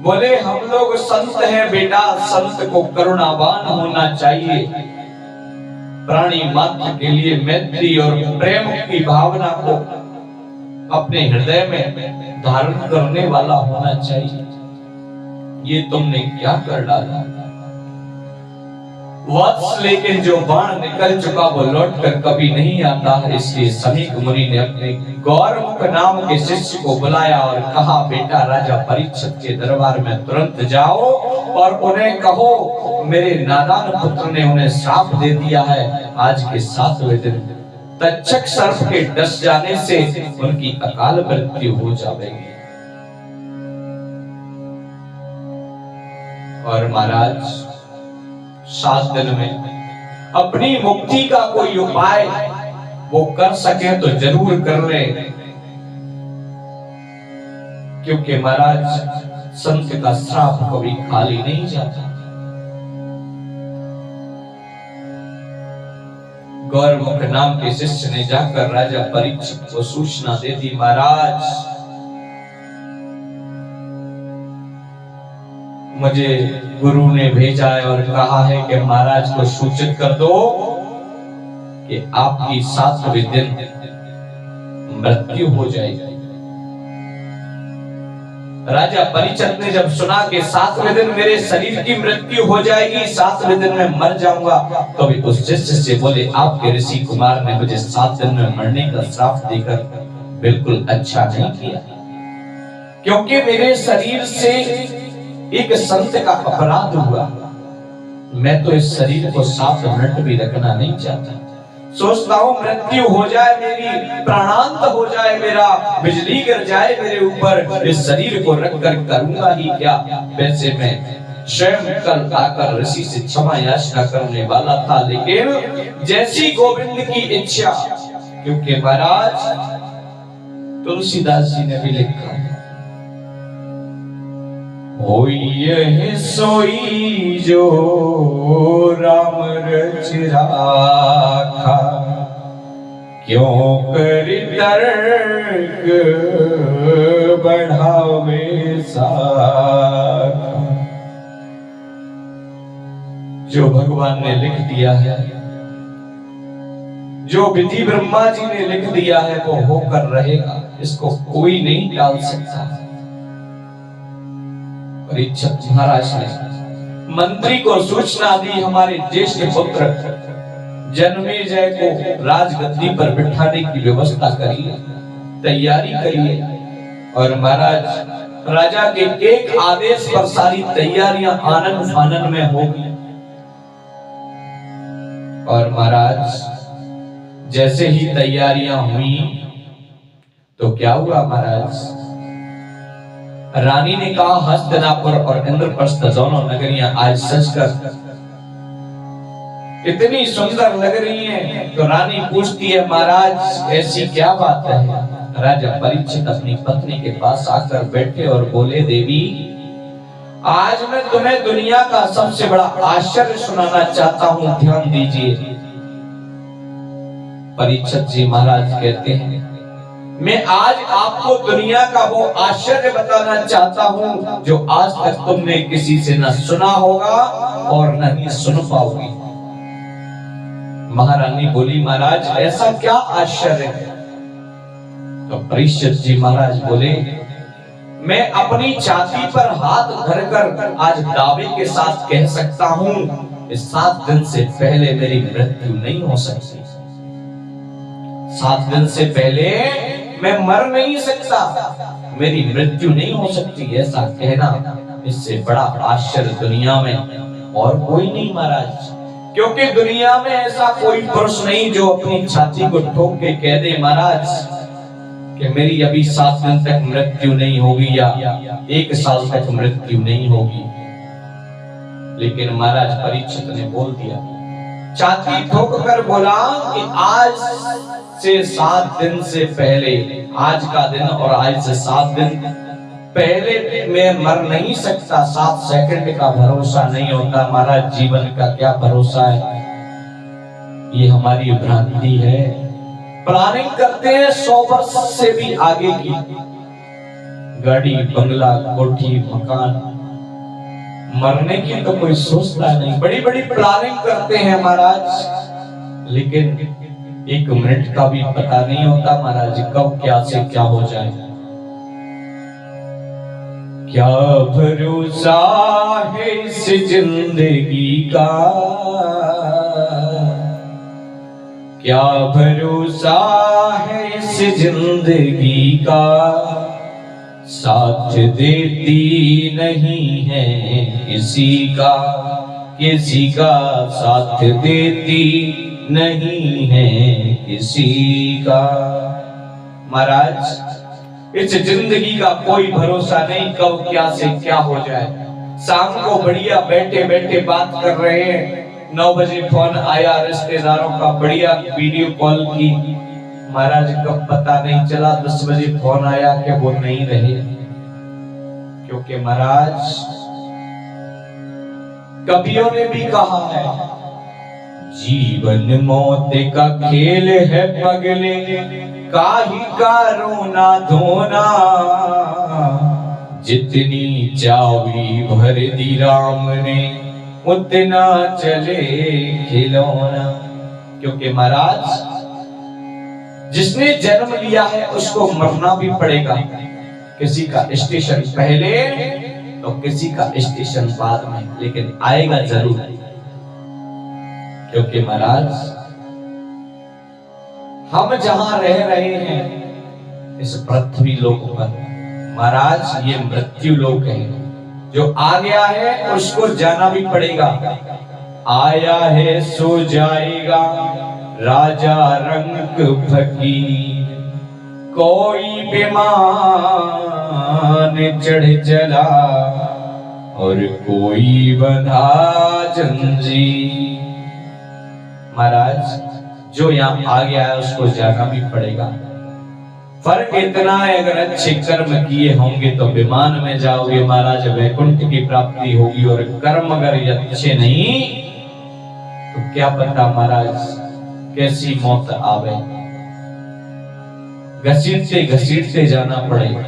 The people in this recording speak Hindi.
बोले हम लोग संत हैं बेटा, संत को करुणावान होना चाहिए, प्राणी मात्र के लिए मैत्री और प्रेम की भावना को अपने हृदय में धारण करने वाला होना चाहिए। ये तुमने क्या कर डाला वत्स, लेकिन जो बाण निकल चुका वो लौटकर कभी नहीं आता है। इसलिए समीक मुनि ने अपने गौरमुख नाम के शिष्य को बुलाया और कहा, बेटा राजा परीक्षित के दरबार में तुरंत जाओ और उन्हें कहो मेरे नादान पुत्र ने उन्हें श्राप दे दिया है, आज के 7वें दिन तक्षक सर्प के डस जाने से उनकी अकाल मृत्यु हो जाएगी। और महाराज 7 दिन में अपनी मुक्ति का कोई उपाय वो कर सके तो जरूर कर ले, क्योंकि महाराज संत का श्राप कभी खाली नहीं जाता। गौरमुख नाम के शिष्य ने जाकर राजा परीक्षित को सूचना दे दी, महाराज मुझे गुरु ने भेजा है और कहा है कि महाराज को सूचित कर दो कि आपकी 7वें दिन मृत्यु हो जाएगी। राजा परीक्षित ने जब सुना कि 7वें दिन मेरे शरीर की मृत्यु हो जाएगी, 7वें दिन में मर जाऊंगा, तो भी उस शिष्य से बोले, आपके ऋषि कुमार ने मुझे 7 दिन में मरने का श्राप देकर बिल्कुल अच्छा नहीं किया, क्योंकि मेरे शरीर से एक संत का अपराध हुआ। मैं तो इस शरीर को 7 मिनट भी रखना नहीं चाहता। सोचता हूं मृत्यु हो जाए मेरी, प्राणांत हो जाए मेरा, बिजली गिर जाए मेरे ऊपर, इस शरीर को रखकर करूंगा ही क्या। वैसे मैं स्वयं कल आकर ऋषि से क्षमा याचना करने वाला था, लेकिन जैसी गोविंद की इच्छा, क्योंकि महाराज तुलसीदास जी ने भी लिखा, होई यह सोई जो राम रच राखा, क्यों कर तर्क बढ़ावे साखा। जो भगवान ने लिख दिया है, जो विधि ब्रह्मा जी ने लिख दिया है, वो होकर रहेगा, इसको कोई नहीं टाल सकता। परीक्षित महाराज ने मंत्री को सूचना दी, हमारे ज्येष्ठ पुत्र जन्मेजय को राजगद्दी पर बिठाने की व्यवस्था करिए, तैयारी करिए। और महाराज राजा के एक आदेश पर सारी तैयारियां आनन फानन में होगी। और महाराज जैसे ही तैयारियां हुई तो क्या हुआ महाराज, रानी ने कहा हस्तिनापुर और इंद्रप्रस्थ दोनों नगरियां आज सजकर इतनी सुंदर लग रही हैं। तो रानी पूछती है, महाराज ऐसी क्या बात है। राजा परीक्षित अपनी पत्नी के पास आकर बैठे और बोले, देवी आज मैं तुम्हें दुनिया का सबसे बड़ा आश्चर्य सुनाना चाहता हूं, ध्यान दीजिए। परीक्षित जी महाराज कहते हैं, मैं आज आपको दुनिया का वो आश्चर्य बताना चाहता हूं जो आज तक तुमने किसी से न सुना होगा और न ही सुन पाओगी। महारानी बोली, महाराज ऐसा क्या आश्चर्य है। तो परीक्षित जी महाराज बोले, मैं अपनी छाती पर हाथ धरकर आज दावे के साथ कह सकता हूं, इस 7 दिन से पहले मेरी मृत्यु नहीं हो सकती। 7 दिन से पहले मैं मर नहीं सकता, मेरी मृत्यु नहीं हो सकती। ऐसा कहना, इससे बड़ा आश्चर्य दुनिया में और कोई नहीं महाराज, क्योंकि दुनिया में ऐसा कोई पुरुष नहीं जो अपनी छाती को ठोक के कह दे, महाराज कि मेरी अभी 7 दिन तक मृत्यु नहीं होगी या 1 साल तक मृत्यु नहीं होगी। लेकिन महाराज परीक्षित ने बोल दिया, छाती ठोक कर बोला कि आज से 7 दिन से पहले, आज का दिन और आज से 7 दिन पहले मैं मर नहीं सकता। 7 सेकंड का भरोसा नहीं होता महाराज, जीवन का क्या भरोसा है। ये हमारी भ्रांति है। प्लानिंग करते हैं 100 वर्ष से भी आगे की, गाड़ी बंगला कोठी मकान, मरने की तो कोई सोचता नहीं। बड़ी बड़ी प्लानिंग करते हैं महाराज, लेकिन एक मिनट का भी पता नहीं होता महाराज कब क्या से क्या हो जाए। क्या भरोसा है इस जिंदगी का, क्या भरोसा है इस जिंदगी का, साथ देती नहीं है किसी का, किसी का साथ देती नहीं है किसी का। महाराज इस जिंदगी का कोई भरोसा नहीं, कब क्या से क्या हो जाए। शाम को बढ़िया बैठे बैठे बात कर रहे हैं, 9 बजे फोन आया रिश्तेदारों का, बढ़िया वीडियो कॉल की, महाराज कब पता नहीं चला 10 बजे फोन आया कि वो नहीं रहे। क्योंकि महाराज कवियों ने भी कहा है, जीवन मौत का खेल है पगले, काहे का रोना धोना, जितनी चावी भर दी राम ने उतना चले खिलौना। क्योंकि महाराज जिसने जन्म लिया है उसको मरना भी पड़ेगा, किसी का स्टेशन पहले तो किसी का स्टेशन बाद में, लेकिन आएगा जरूर। क्योंकि महाराज हम जहां रह रहे हैं इस पृथ्वी लोक पर, महाराज ये मृत्यु लोक है, जो आ गया है उसको जाना भी पड़ेगा। आया है सो जाएगा राजा रंग फकीर, कोई विमान चढ़ चला और कोई बंधा जंजीर। महाराज जो यहाँ आ गया है उसको जाना भी पड़ेगा। फर्क इतना है, अगर अच्छे कर्म किए होंगे तो विमान में जाओगे महाराज, वैकुंठ की प्राप्ति होगी, और कर्म अगर अच्छे नहीं तो क्या पता महाराज कैसी मौत आवे, घसीटते घसीटते जाना पड़ेगा।